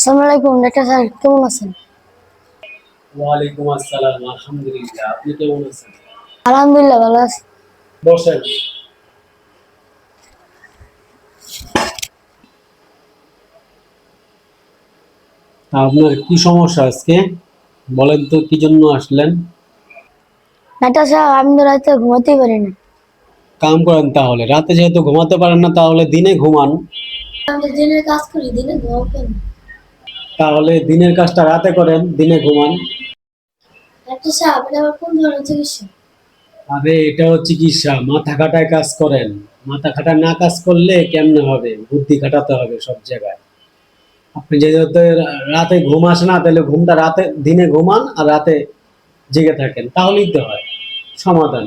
আসসালামু আলাইকুম doctor sir, কেমন আছেন? ওয়ালাইকুম আসসালাম। আলহামদুলিল্লাহ, আপনি কেমন আছেন? আলহামদুলিল্লাহ ভালো আছি। বসেন। আপনার কি সমস্যা আজকে? বলেন তো, কি জন্য আসলেন? ডাক্তার স্যার, আমি তো রাতে ঘুমাতেই পারি না। কাম করেন তাহলে, রাতে যেহেতু ঘুমাতে পারেন না তাহলে দিনে ঘুমান। আমি তো দিনের কাজ করি, দিনে ঘুমাবো কেন? তাহলে দিনের কাজটা রাতে করেন, দিনে ঘুমান। ডাক্তার স্যার, আপনি আবার কোন ধরনের চিকিৎসা? আরে এটাও চিকিৎসা, মাথা খাটায় কাজ করেন। মাথা খাটায় না কাজ করলে কেমনে হবে? বুদ্ধি খাটাতে হবে সব জায়গায়। আপনি যেহেতু রাতে ঘুম আসে না, তাহলে ঘুমটা রাতে দিনে ঘুমান আর রাতে জেগে থাকেন, তাহলেই তো হয় সমাধান।